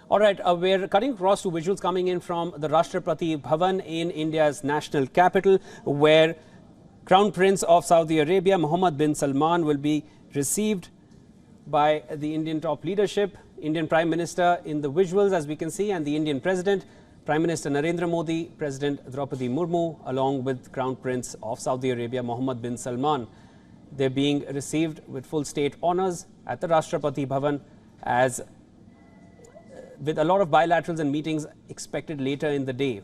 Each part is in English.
All right, we're cutting across to visuals coming in from the Rashtrapati Bhavan in India's national capital, where Crown Prince of Saudi Arabia, Mohammed bin Salman, will be received by the Indian top leadership, Indian Prime Minister in the visuals, as we can see, and the Indian President, Prime Minister Narendra Modi, President Draupadi Murmu, along with Crown Prince of Saudi Arabia, Mohammed bin Salman. They're being received with full state honors at the Rashtrapati Bhavan, as with a lot of bilaterals and meetings expected later in the day.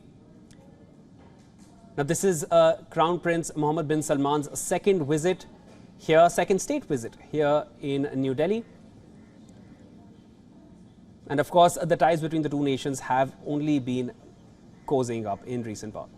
Now, this is Crown Prince Mohammed bin Salman's second visit here, second state visit here in New Delhi. And of course, the ties between the two nations have only been cozying up in recent past.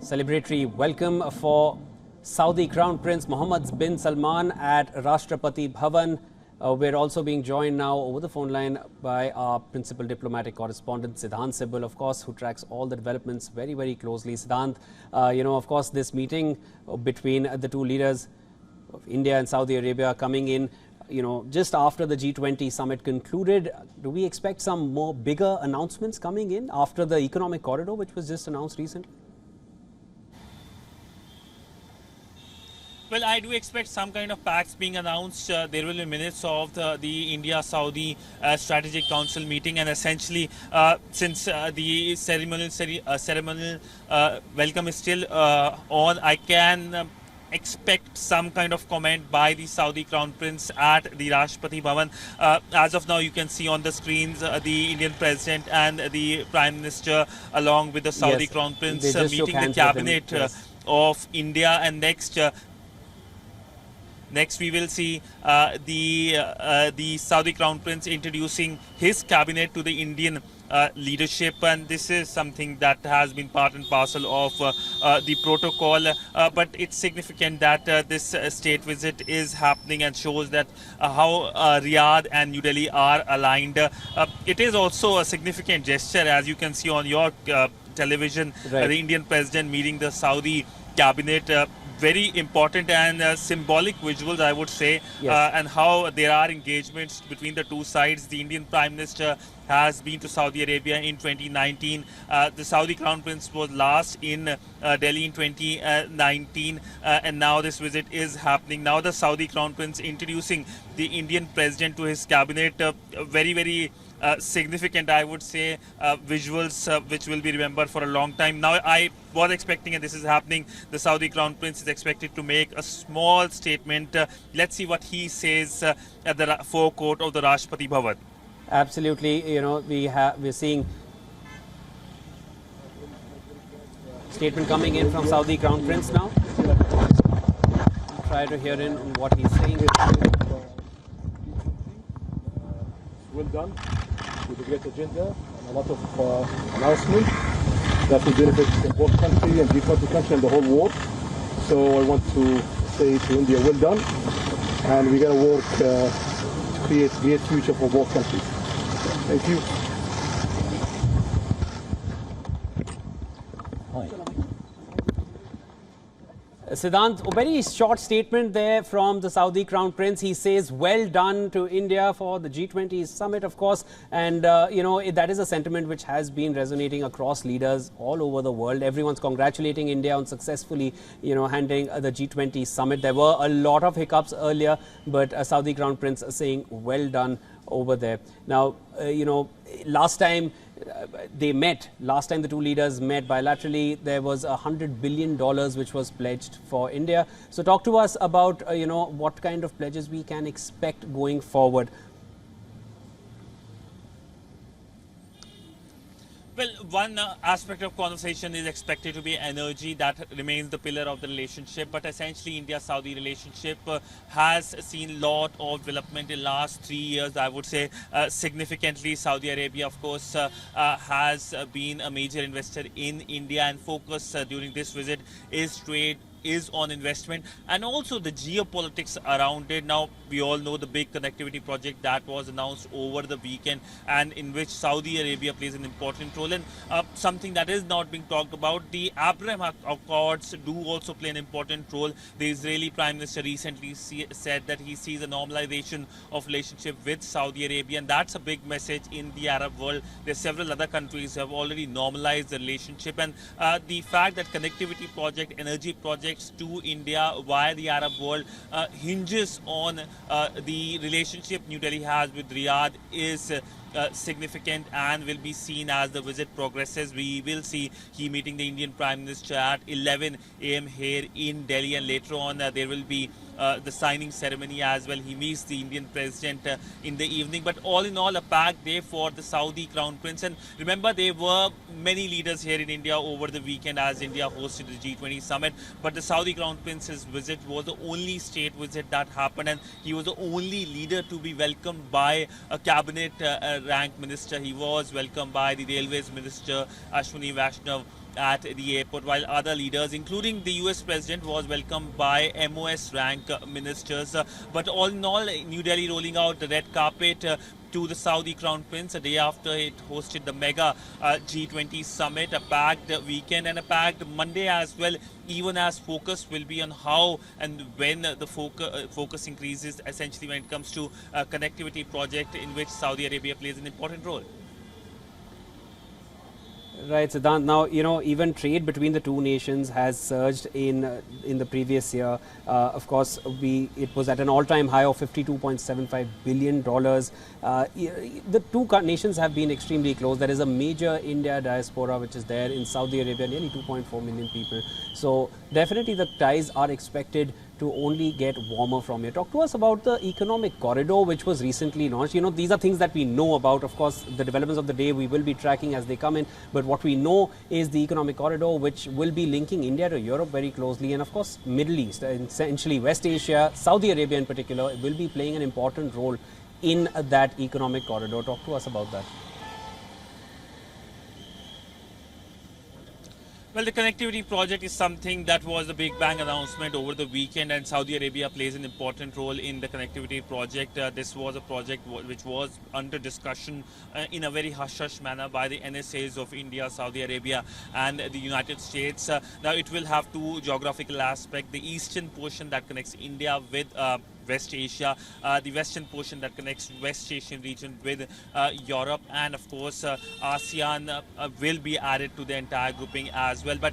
Celebratory welcome for Saudi Crown Prince Mohammed bin Salman at Rashtrapati Bhavan, We're also being joined now over the phone line by our principal diplomatic correspondent, Siddhant Sibal, of course, who tracks all the developments very, very closely. Siddhant, of course, this meeting between the two leaders of India and Saudi Arabia coming in, just after the G20 summit concluded. Do we expect some more bigger announcements coming in after the economic corridor, which was just announced recently? Well, I do expect some kind of pacts being announced. There will be minutes of the India-Saudi Strategic Council meeting, and essentially, since the ceremonial welcome is still on, I can expect some kind of comment by the Saudi Crown Prince at the Rashtrapati Bhavan. As of now, you can see on the screens the Indian President and the Prime Minister, along with the Saudi Crown Prince, meeting the cabinet of India, and Next, we will see the Saudi Crown Prince introducing his cabinet to the Indian leadership, and this is something that has been part and parcel of the protocol. But it's significant that this state visit is happening and shows that how Riyadh and New Delhi are aligned. It is also a significant gesture, as you can see on your television, the Indian president meeting the Saudi cabinet. Very important and symbolic visuals, I would say, and how there are engagements between the two sides. The Indian Prime Minister has been to Saudi Arabia in 2019. The Saudi Crown Prince was last in Delhi in 2019, and now this visit is happening. Now the Saudi Crown Prince introducing the Indian President to his cabinet. Very, very significant, I would say, visuals which will be remembered for a long time. Now, I was expecting, and this is happening, the Saudi Crown Prince is expected to make a small statement. Let's see what he says at the forecourt of the Rashtrapati Bhavan. Absolutely, we're seeing statement coming in from Saudi Crown Prince now. Try to hear in what he's saying. Well done, with a great agenda and a lot of announcements that will benefit both country and G20 country and the whole world. So I want to say to India, well done, and we're going to work to create a great future for both countries. Thank you. Siddhant, a very short statement there from the Saudi Crown Prince. He says, well done to India for the G20 summit, of course. And, that is a sentiment which has been resonating across leaders all over the world. Everyone's congratulating India on successfully, handling the G20 summit. There were a lot of hiccups earlier, but Saudi Crown Prince saying, well done over there. Now, last time the two leaders met bilaterally, there was $100 billion which was pledged for India. So talk to us about, what kind of pledges we can expect going forward. Well, one aspect of conversation is expected to be energy. That remains the pillar of the relationship. But essentially, India-Saudi relationship has seen a lot of development in the last 3 years, I would say. Significantly, Saudi Arabia, of course, has been a major investor in India, and focus during this visit is trade, is on investment, and also the geopolitics around it. Now, we all know the big connectivity project that was announced over the weekend, and in which Saudi Arabia plays an important role. And something that is not being talked about, the Abraham Accords do also play an important role. The Israeli Prime Minister recently said that he sees a normalization of relationship with Saudi Arabia, and that's a big message in the Arab world. There are several other countries who have already normalized the relationship, and the fact that connectivity project, energy projects to India via the Arab world hinges on the relationship New Delhi has with Riyadh is significant and will be seen as the visit progresses. We will see he meeting the Indian Prime Minister at 11 a.m. here in Delhi, and later on there will be the signing ceremony as well. He meets the Indian President in the evening. But all in all, a packed day for the Saudi Crown Prince. And remember, there were many leaders here in India over the weekend as India hosted the G20 summit. But the Saudi Crown Prince's visit was the only state visit that happened, and he was the only leader to be welcomed by a cabinet rank minister. He was welcomed by the Railways Minister Ashwini Vaishnav at the airport, while other leaders, including the US President, was welcomed by MOS rank ministers. But all in all, New Delhi rolling out the red carpet to the Saudi Crown Prince a day after it hosted the mega G20 summit, a packed weekend and a packed Monday as well, even as focus will be on how and when the focus increases, essentially when it comes to a connectivity project in which Saudi Arabia plays an important role. Right, Siddhant. Now, even trade between the two nations has surged in the previous year. Of course, it was at an all-time high of $52.75 billion. The two nations have been extremely close. There is a major India diaspora which is there in Saudi Arabia, nearly 2.4 million people. So definitely the ties are expected to only get warmer from here. Talk to us about the economic corridor which was recently launched. These are things that we know about. Of course, the developments of the day we will be tracking as they come in. But what we know is the economic corridor which will be linking India to Europe very closely, and of course Middle East, essentially West Asia, Saudi Arabia in particular, will be playing an important role in that economic corridor. Talk to us about that. Well, the connectivity project is something that was a big bang announcement over the weekend, and Saudi Arabia plays an important role in the connectivity project. This was a project which was under discussion in a very hush-hush manner by the NSAs of India, Saudi Arabia and the United States. Now, it will have two geographical aspects: the eastern portion that connects India with West Asia, the western portion that connects West Asian region with Europe, and of course ASEAN will be added to the entire grouping as well. But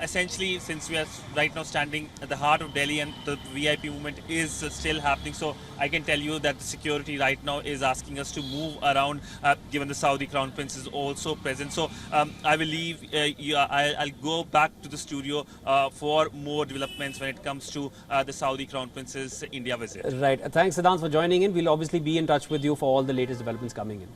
essentially, since we are right now standing at the heart of Delhi and the VIP movement is still happening, so I can tell you that the security right now is asking us to move around, given the Saudi Crown Prince is also present. So I will leave, I'll go back to the studio for more developments when it comes to the Saudi Crown Prince's India visit. Right. Thanks, Siddhant, for joining in. We'll obviously be in touch with you for all the latest developments coming in.